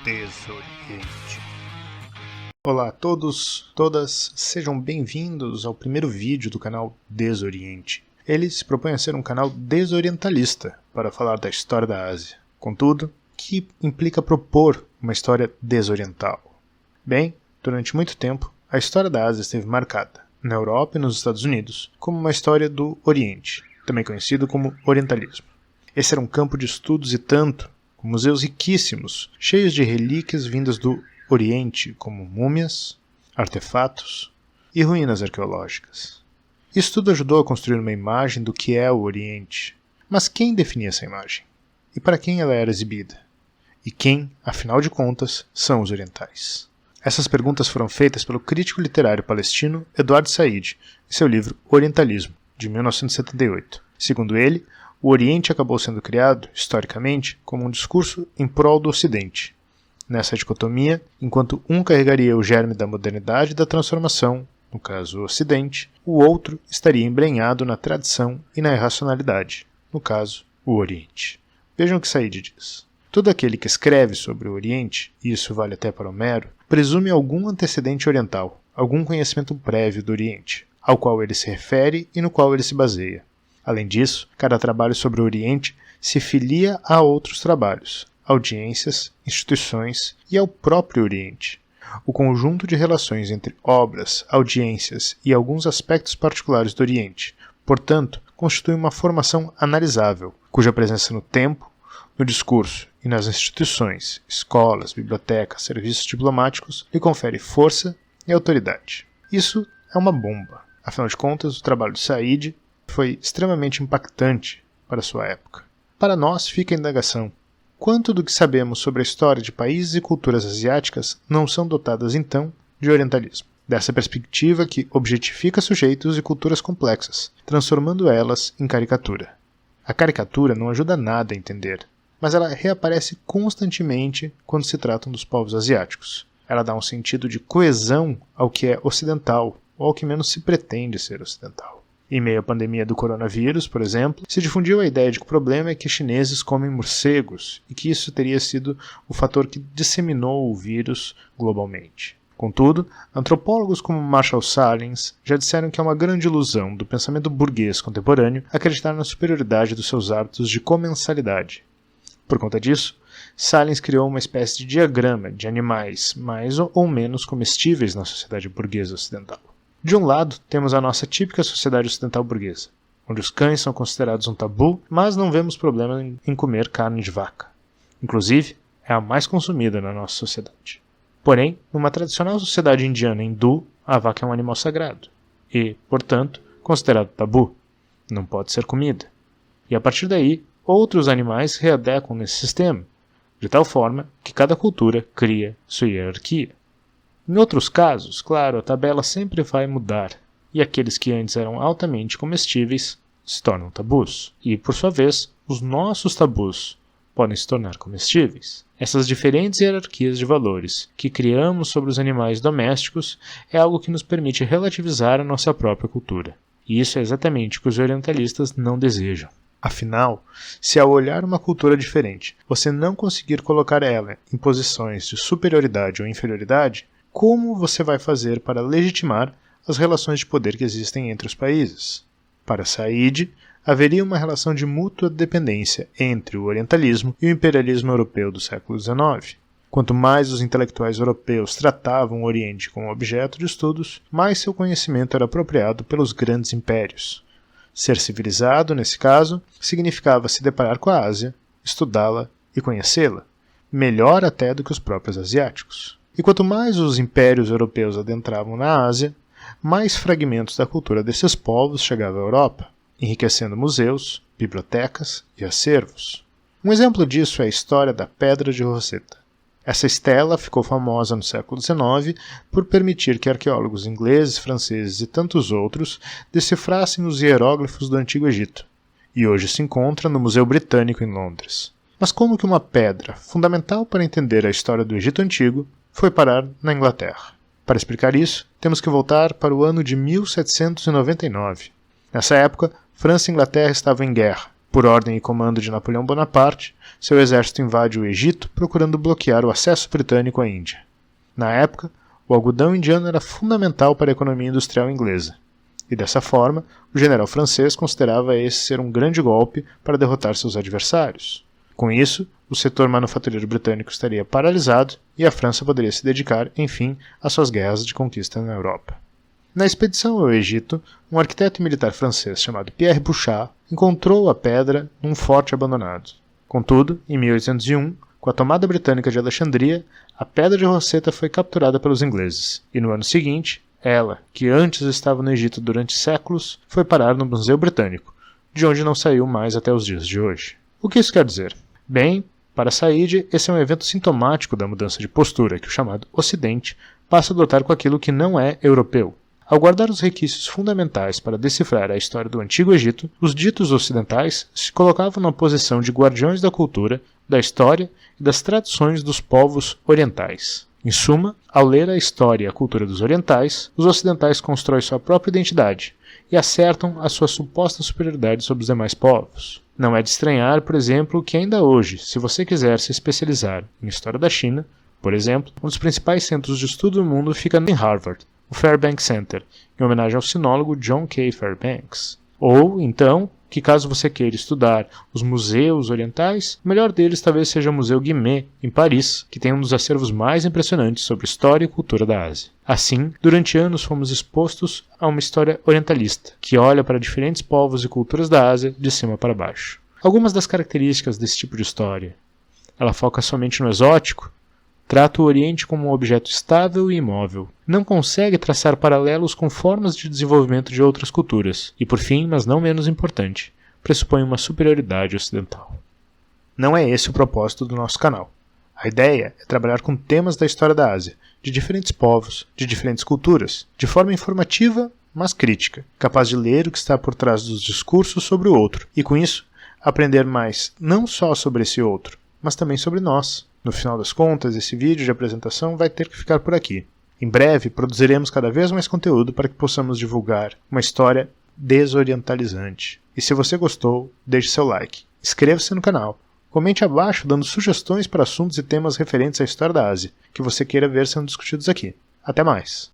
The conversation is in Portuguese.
Desoriente. Olá a todos, todas, sejam bem-vindos ao primeiro vídeo do canal Desoriente. Ele se propõe a ser um canal desorientalista para falar da história da Ásia. Contudo, que implica propor uma história desoriental. Bem, durante muito tempo, a história da Ásia esteve marcada, na Europa e nos Estados Unidos, como uma história do Oriente, também conhecido como Orientalismo. Esse era um campo de estudos e tanto, com museus riquíssimos, cheios de relíquias vindas do Oriente, como múmias, artefatos e ruínas arqueológicas. Isso tudo ajudou a construir uma imagem do que é o Oriente. Mas quem definia essa imagem? E para quem ela era exibida? E quem, afinal de contas, são os orientais? Essas perguntas foram feitas pelo crítico literário palestino Eduard Said em seu livro Orientalismo, de 1978. Segundo ele, o Oriente acabou sendo criado, historicamente, como um discurso em prol do Ocidente. Nessa dicotomia, enquanto um carregaria o germe da modernidade e da transformação, no caso o Ocidente, o outro estaria embrenhado na tradição e na irracionalidade, no caso o Oriente. Vejam o que Said diz. Todo aquele que escreve sobre o Oriente, e isso vale até para Homero, presume algum antecedente oriental, algum conhecimento prévio do Oriente, ao qual ele se refere e no qual ele se baseia. Além disso, cada trabalho sobre o Oriente se filia a outros trabalhos, audiências, instituições e ao próprio Oriente. O conjunto de relações entre obras, audiências e alguns aspectos particulares do Oriente, portanto, constitui uma formação analisável, cuja presença no tempo, no discurso e nas instituições, escolas, bibliotecas, serviços diplomáticos, lhe confere força e autoridade. Isso é uma bomba. Afinal de contas, o trabalho de Said foi extremamente impactante para sua época. Para nós fica a indagação. Quanto do que sabemos sobre a história de países e culturas asiáticas não são dotadas, então, de orientalismo? Dessa perspectiva que objetifica sujeitos e culturas complexas, transformando elas em caricatura. A caricatura não ajuda nada a entender, mas ela reaparece constantemente quando se tratam dos povos asiáticos. Ela dá um sentido de coesão ao que é ocidental, ou ao que menos se pretende ser ocidental. Em meio à pandemia do coronavírus, por exemplo, se difundiu a ideia de que o problema é que chineses comem morcegos e que isso teria sido o fator que disseminou o vírus globalmente. Contudo, antropólogos como Marshall Sahlins já disseram que é uma grande ilusão do pensamento burguês contemporâneo acreditar na superioridade dos seus hábitos de comensalidade. Por conta disso, Sahlins criou uma espécie de diagrama de animais mais ou menos comestíveis na sociedade burguesa ocidental. De um lado, temos a nossa típica sociedade ocidental burguesa, onde os cães são considerados um tabu, mas não vemos problema em comer carne de vaca. Inclusive, é a mais consumida na nossa sociedade. Porém, numa tradicional sociedade indiana hindu, a vaca é um animal sagrado e, portanto, considerado tabu. Não pode ser comida. E a partir daí, outros animais readequam nesse sistema, de tal forma que cada cultura cria sua hierarquia. Em outros casos, claro, a tabela sempre vai mudar, e aqueles que antes eram altamente comestíveis se tornam tabus. E, por sua vez, os nossos tabus podem se tornar comestíveis. Essas diferentes hierarquias de valores que criamos sobre os animais domésticos é algo que nos permite relativizar a nossa própria cultura. E isso é exatamente o que os orientalistas não desejam. Afinal, se ao olhar uma cultura diferente, você não conseguir colocar ela em posições de superioridade ou inferioridade, como você vai fazer para legitimar as relações de poder que existem entre os países? Para Said, haveria uma relação de mútua dependência entre o orientalismo e o imperialismo europeu do século XIX. Quanto mais os intelectuais europeus tratavam o Oriente como objeto de estudos, mais seu conhecimento era apropriado pelos grandes impérios. Ser civilizado, nesse caso, significava se deparar com a Ásia, estudá-la e conhecê-la, melhor até do que os próprios asiáticos. E quanto mais os impérios europeus adentravam na Ásia, mais fragmentos da cultura desses povos chegavam à Europa, enriquecendo museus, bibliotecas e acervos. Um exemplo disso é a história da Pedra de Rosetta. Essa estela ficou famosa no século XIX por permitir que arqueólogos ingleses, franceses e tantos outros decifrassem os hieróglifos do Antigo Egito, e hoje se encontra no Museu Britânico em Londres. Mas como que uma pedra, fundamental para entender a história do Egito Antigo, foi parar na Inglaterra? Para explicar isso, temos que voltar para o ano de 1799. Nessa época, França e Inglaterra estavam em guerra, Por ordem e comando de Napoleão Bonaparte, seu exército invade o Egito procurando bloquear o acesso britânico à Índia. Na época, o algodão indiano era fundamental para a economia industrial inglesa, e dessa forma, o general francês considerava esse ser um grande golpe para derrotar seus adversários. Com isso, o setor manufatureiro britânico estaria paralisado e a França poderia se dedicar, enfim, às suas guerras de conquista na Europa. Na expedição ao Egito, um arquiteto militar francês chamado Pierre Bouchard encontrou a pedra num forte abandonado. Contudo, em 1801, com a tomada britânica de Alexandria, a pedra de Rosetta foi capturada pelos ingleses, e no ano seguinte, ela, que antes estava no Egito durante séculos, foi parar no Museu Britânico, de onde não saiu mais até os dias de hoje. O que isso quer dizer? Bem, para Said, esse é um evento sintomático da mudança de postura que o chamado Ocidente passa a adotar com aquilo que não é europeu. Ao guardar os requisitos fundamentais para decifrar a história do Antigo Egito, os ditos ocidentais se colocavam na posição de guardiões da cultura, da história e das tradições dos povos orientais. Em suma, ao ler a história e a cultura dos orientais, os ocidentais constroem sua própria identidade e acertam a sua suposta superioridade sobre os demais povos. Não é de estranhar, por exemplo, que ainda hoje, se você quiser se especializar em história da China, por exemplo, um dos principais centros de estudo do mundo fica em Harvard, o Fairbanks Center, em homenagem ao sinólogo John K. Fairbanks. Ou, então, que caso você queira estudar os museus orientais, o melhor deles talvez seja o Museu Guimet, em Paris, que tem um dos acervos mais impressionantes sobre história e cultura da Ásia. Assim, durante anos fomos expostos a uma história orientalista, que olha para diferentes povos e culturas da Ásia de cima para baixo. Algumas das características desse tipo de história. Ela foca somente no exótico, trata o Oriente como um objeto estável e imóvel. Não consegue traçar paralelos com formas de desenvolvimento de outras culturas. E por fim, mas não menos importante, pressupõe uma superioridade ocidental. Não é esse o propósito do nosso canal. A ideia é trabalhar com temas da história da Ásia, de diferentes povos, de diferentes culturas, de forma informativa, mas crítica, capaz de ler o que está por trás dos discursos sobre o outro, e com isso, aprender mais não só sobre esse outro, mas também sobre nós. No final das contas, esse vídeo de apresentação vai ter que ficar por aqui. Em breve, produziremos cada vez mais conteúdo para que possamos divulgar uma história desorientalizante. E se você gostou, deixe seu like, inscreva-se no canal, comente abaixo dando sugestões para assuntos e temas referentes à história da Ásia que você queira ver sendo discutidos aqui. Até mais!